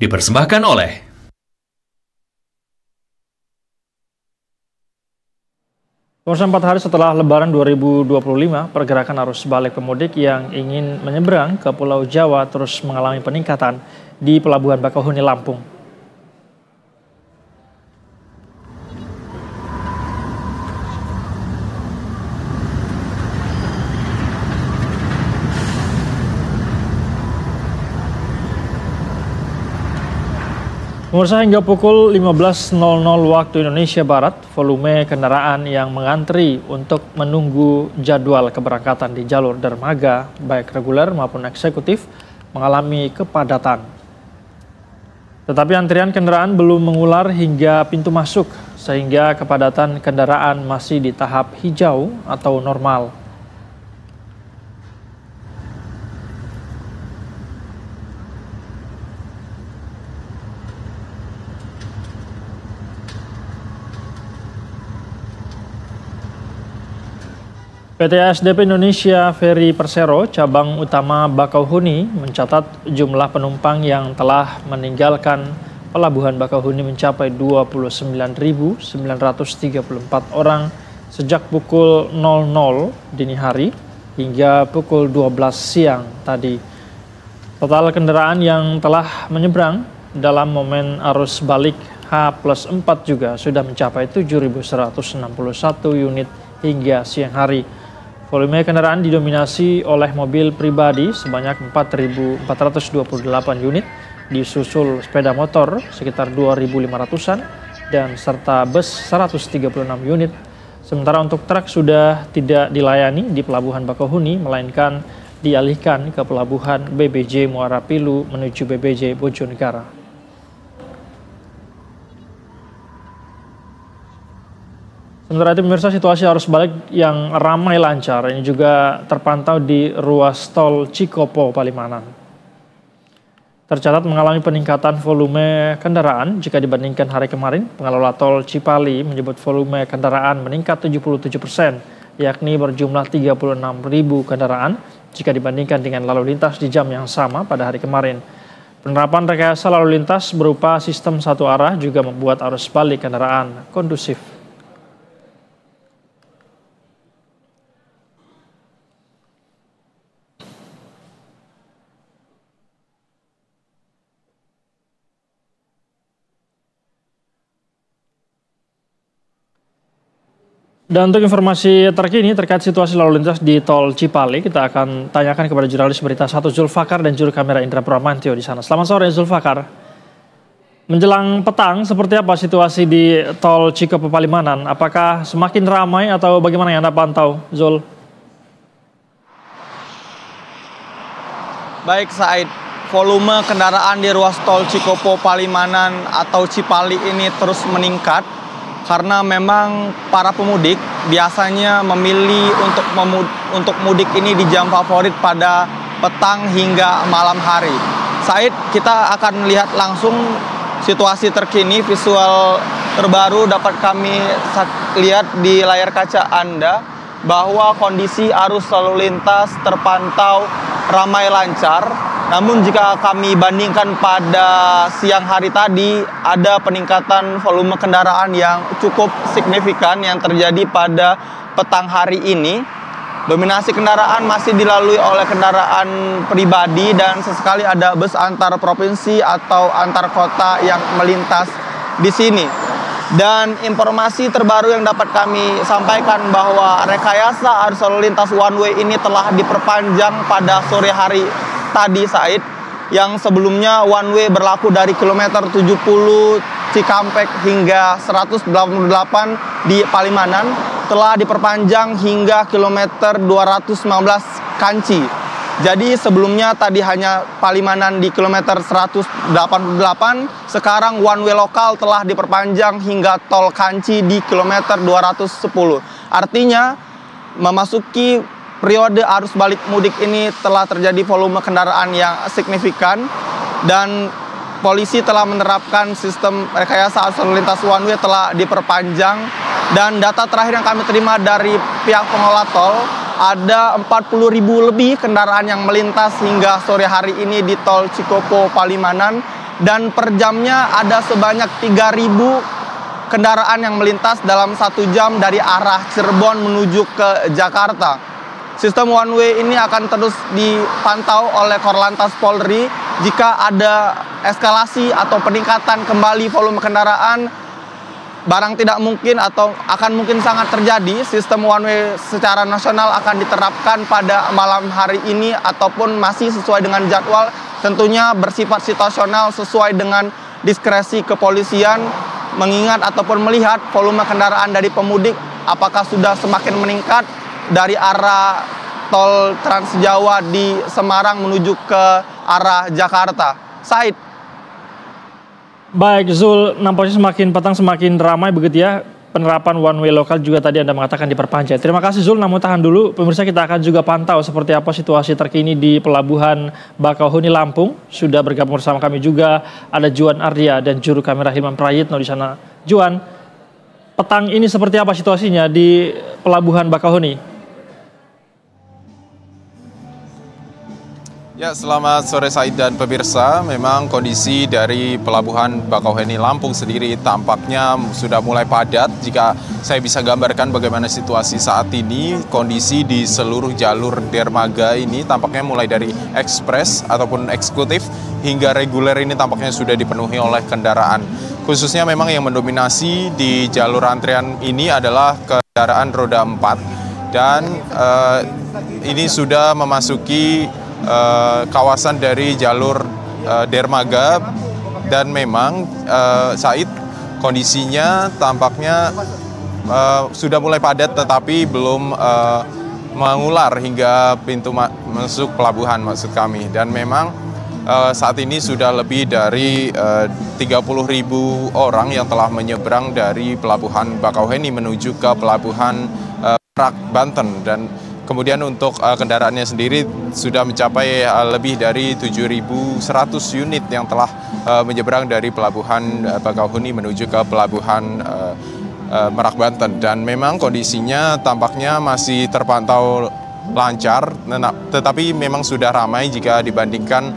Dipersembahkan oleh Pemirsa, 4 hari setelah Lebaran 2025, pergerakan arus balik pemudik yang ingin menyeberang ke Pulau Jawa terus mengalami peningkatan di Pelabuhan Bakauheni, Lampung. Pemirsa, hingga pukul 15.00 waktu Indonesia Barat, volume kendaraan yang mengantri untuk menunggu jadwal keberangkatan di jalur dermaga, baik reguler maupun eksekutif, mengalami kepadatan. Tetapi antrian kendaraan belum mengular hingga pintu masuk, sehingga kepadatan kendaraan masih di tahap hijau atau normal. PT ASDP Indonesia Ferry Persero cabang utama Bakauheni mencatat jumlah penumpang yang telah meninggalkan Pelabuhan Bakauheni mencapai 29.934 orang sejak pukul 00 dini hari hingga pukul 12 siang tadi. Total kendaraan yang telah menyeberang dalam momen arus balik H+4 juga sudah mencapai 7.161 unit hingga siang hari. Volume kendaraan didominasi oleh mobil pribadi sebanyak 4.428 unit, disusul sepeda motor sekitar 2.500-an, dan serta bus 136 unit. Sementara untuk truk sudah tidak dilayani di Pelabuhan Bakauheni, melainkan dialihkan ke Pelabuhan BBJ Muara Pilu menuju BBJ Bojonegara. Sementara itu, pemirsa, situasi arus balik yang ramai lancar ini juga terpantau di ruas tol Cikopo Palimanan. Tercatat mengalami peningkatan volume kendaraan jika dibandingkan hari kemarin. Pengelola tol Cipali menyebut volume kendaraan meningkat 77%, yakni berjumlah 36.000 kendaraan jika dibandingkan dengan lalu lintas di jam yang sama pada hari kemarin. Penerapan rekayasa lalu lintas berupa sistem satu arah juga membuat arus balik kendaraan kondusif. Dan untuk informasi terkini terkait situasi lalu lintas di tol Cipali, kita akan tanyakan kepada jurnalis Berita 1 Zulfakar dan juru kamera Indra Pramantio di sana. Selamat sore, Zulfakar. Menjelang petang, seperti apa situasi di tol Cikopo Palimanan? Apakah semakin ramai atau bagaimana yang Anda pantau, Zul? Baik, Said. Volume kendaraan di ruas tol Cikopo Palimanan atau Cipali ini terus meningkat karena memang para pemudik biasanya memilih untuk mudik ini di jam favorit pada petang hingga malam hari. Said, kita akan lihat langsung situasi terkini, visual terbaru dapat kami lihat di layar kaca Anda bahwa kondisi arus lalu lintas terpantau ramai lancar. Namun jika kami bandingkan pada siang hari tadi, ada peningkatan volume kendaraan yang cukup signifikan yang terjadi pada petang hari ini. Dominasi kendaraan masih dilalui oleh kendaraan pribadi dan sesekali ada bus antar provinsi atau antar kota yang melintas di sini. Dan informasi terbaru yang dapat kami sampaikan bahwa rekayasa arus lalu lintas one way ini telah diperpanjang pada sore hari tadi, Said, yang sebelumnya one way berlaku dari kilometer 70 Cikampek hingga 188 di Palimanan telah diperpanjang hingga kilometer 215 Kanci. Jadi sebelumnya tadi hanya Palimanan di kilometer 188, sekarang one way lokal telah diperpanjang hingga tol Kanci di kilometer 210. Artinya memasuki periode arus balik mudik ini telah terjadi volume kendaraan yang signifikan dan polisi telah menerapkan sistem rekayasa arus lalu lintas one way telah diperpanjang. Dan data terakhir yang kami terima dari pihak pengelola tol, ada 40.000 lebih kendaraan yang melintas hingga sore hari ini di tol Cikopo Palimanan dan per jamnya ada sebanyak 3.000 kendaraan yang melintas dalam 1 jam dari arah Cirebon menuju ke Jakarta. Sistem one way ini akan terus dipantau oleh Korlantas Polri. Jika ada eskalasi atau peningkatan kembali volume kendaraan, barang tidak mungkin atau akan mungkin sangat terjadi, sistem one way secara nasional akan diterapkan pada malam hari ini ataupun masih sesuai dengan jadwal, tentunya bersifat situasional sesuai dengan diskresi kepolisian, mengingat ataupun melihat volume kendaraan dari pemudik apakah sudah semakin meningkat dari arah tol Trans Jawa di Semarang menuju ke arah Jakarta. Said. Baik, Zul, nampaknya semakin petang semakin ramai begitu ya. Penerapan one way lokal juga tadi Anda mengatakan diperpanjang. Terima kasih Zul, namun tahan dulu. Pemirsa, kita akan juga pantau seperti apa situasi terkini di Pelabuhan Bakauheni Lampung. Sudah bergabung bersama kami juga ada Juan Ardia dan juru kamera Hilman Prayitno di sana. Juan, petang ini seperti apa situasinya di Pelabuhan Bakauheni? Ya, selamat sore Said dan pemirsa. Memang kondisi dari Pelabuhan Bakauheni Lampung sendiri tampaknya sudah mulai padat. Jika saya bisa gambarkan bagaimana situasi saat ini, kondisi di seluruh jalur dermaga ini tampaknya mulai dari ekspres ataupun eksekutif hingga reguler ini tampaknya sudah dipenuhi oleh kendaraan. Khususnya memang yang mendominasi di jalur antrian ini adalah kendaraan roda 4. Dan ini sudah memasuki kawasan dari jalur dermaga, dan memang Said, kondisinya tampaknya sudah mulai padat tetapi belum mengular hingga pintu masuk pelabuhan maksud kami. Dan memang saat ini sudah lebih dari 30.000 orang yang telah menyeberang dari Pelabuhan Bakauheni menuju ke Pelabuhan Merak, Banten. Dan kemudian untuk kendaraannya sendiri sudah mencapai lebih dari 7.100 unit yang telah menyeberang dari Pelabuhan Bakauheni menuju ke Pelabuhan Merak, Banten. Dan memang kondisinya tampaknya masih terpantau lancar, tetapi memang sudah ramai jika dibandingkan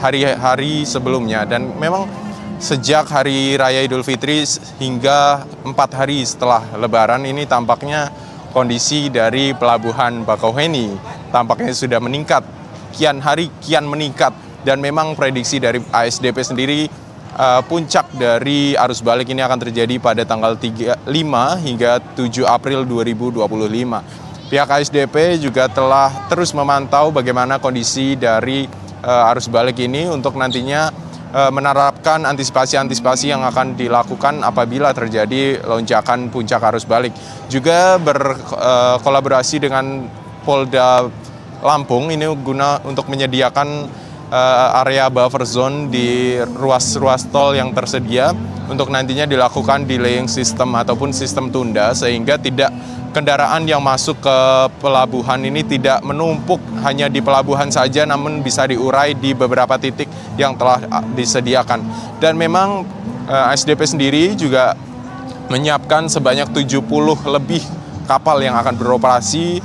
hari-hari sebelumnya. Dan memang sejak Hari Raya Idul Fitri hingga 4 hari setelah Lebaran ini tampaknya kondisi dari Pelabuhan Bakauheni tampaknya sudah meningkat, kian hari kian meningkat. Dan memang prediksi dari ASDP sendiri, puncak dari arus balik ini akan terjadi pada tanggal 5 hingga 7 April 2025. Pihak ASDP juga telah terus memantau bagaimana kondisi dari arus balik ini untuk nantinya menerapkan antisipasi-antisipasi yang akan dilakukan apabila terjadi lonjakan puncak arus balik. Juga berkolaborasi dengan Polda Lampung ini guna untuk menyediakan area buffer zone di ruas-ruas tol yang tersedia untuk nantinya dilakukan delaying system ataupun sistem tunda, sehingga tidak kendaraan yang masuk ke pelabuhan ini tidak menumpuk hanya di pelabuhan saja, namun bisa diurai di beberapa titik yang telah disediakan. Dan memang ASDP sendiri juga menyiapkan sebanyak 70 lebih kapal yang akan beroperasi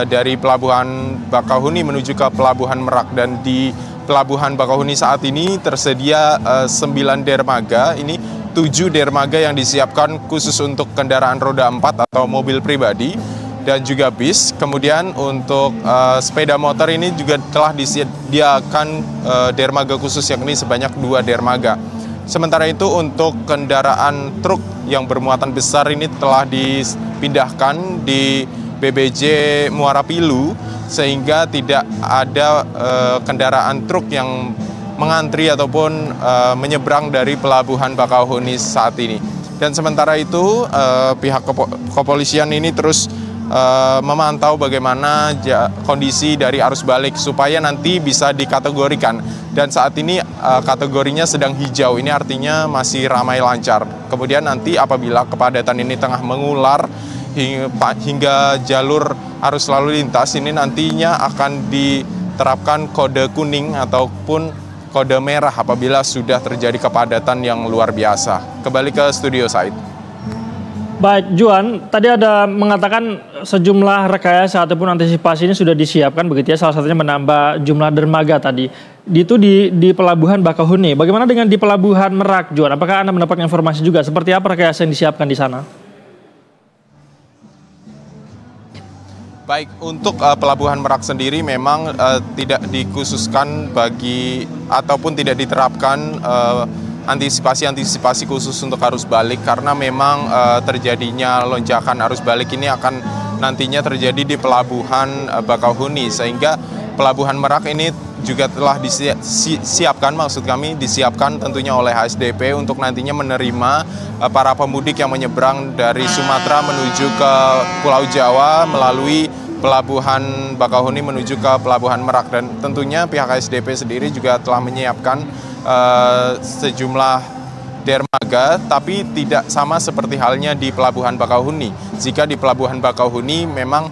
dari Pelabuhan Bakauheni menuju ke Pelabuhan Merak. Dan di Pelabuhan Bakauheni saat ini tersedia 9 dermaga, ini 7 dermaga yang disiapkan khusus untuk kendaraan roda 4 atau mobil pribadi dan juga bis. Kemudian untuk sepeda motor ini juga telah disediakan dermaga khusus, yakni sebanyak 2 dermaga. Sementara itu untuk kendaraan truk yang bermuatan besar ini telah dipindahkan di BBJ Muara Pilu, sehingga tidak ada kendaraan truk yang mengantri ataupun menyeberang dari Pelabuhan Bakauheni saat ini. Dan sementara itu pihak kepolisian ini terus memantau bagaimana kondisi dari arus balik supaya nanti bisa dikategorikan. Dan saat ini kategorinya sedang hijau, ini artinya masih ramai lancar. Kemudian nanti apabila kepadatan ini tengah mengular hingga jalur arus lalu lintas, ini nantinya akan diterapkan kode kuning ataupun kode merah apabila sudah terjadi kepadatan yang luar biasa. Kembali ke studio, Said. Baik, Juan, tadi ada mengatakan sejumlah rekayasa ataupun antisipasi ini sudah disiapkan begitu ya, salah satunya menambah jumlah dermaga tadi. di Pelabuhan Bakauheni. Bagaimana dengan di Pelabuhan Merak, Juan? Apakah Anda mendapat informasi juga? Seperti apa rekayasa yang disiapkan di sana? Baik, untuk Pelabuhan Merak sendiri memang tidak dikhususkan ataupun tidak diterapkan antisipasi khusus untuk arus balik, karena memang terjadinya lonjakan arus balik ini akan nantinya terjadi di Pelabuhan Bakauheni, sehingga Pelabuhan Merak ini juga telah disiapkan tentunya oleh HSDP untuk nantinya menerima para pemudik yang menyeberang dari Sumatera menuju ke Pulau Jawa melalui Pelabuhan Bakauheni menuju ke Pelabuhan Merak. Dan tentunya pihak HSDP sendiri juga telah menyiapkan sejumlah dermaga, tapi tidak sama seperti halnya di Pelabuhan Bakauheni. Jika di Pelabuhan Bakauheni memang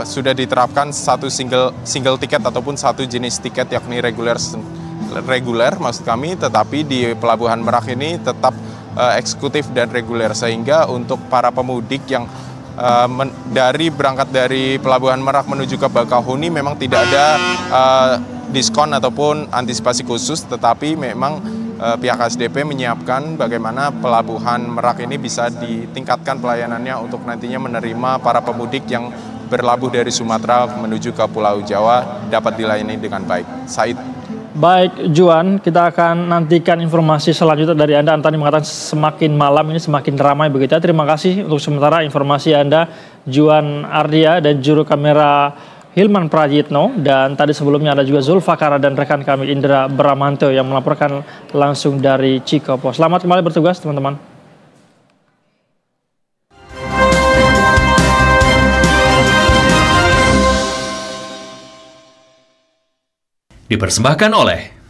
sudah diterapkan satu single tiket ataupun satu jenis tiket, yakni reguler maksud kami, tetapi di Pelabuhan Merak ini tetap eksekutif dan reguler, sehingga untuk para pemudik yang berangkat dari Pelabuhan Merak menuju ke Bakauheni memang tidak ada diskon ataupun antisipasi khusus, tetapi memang pihak HSDP menyiapkan bagaimana Pelabuhan Merak ini bisa ditingkatkan pelayanannya untuk nantinya menerima para pemudik yang berlabuh dari Sumatera menuju ke Pulau Jawa dapat dilayani dengan baik. Said. Baik, Juan, kita akan nantikan informasi selanjutnya dari Anda. Anda tadi mengatakan semakin malam ini semakin ramai begitu ya. Terima kasih untuk sementara informasi Anda, Juan Ardia, dan juru kamera Hilman Prajitno. Dan tadi sebelumnya ada juga Zulfakara dan rekan kami Indra Bramanto yang melaporkan langsung dari Cikopo. Selamat kembali bertugas, teman-teman. Dipersembahkan oleh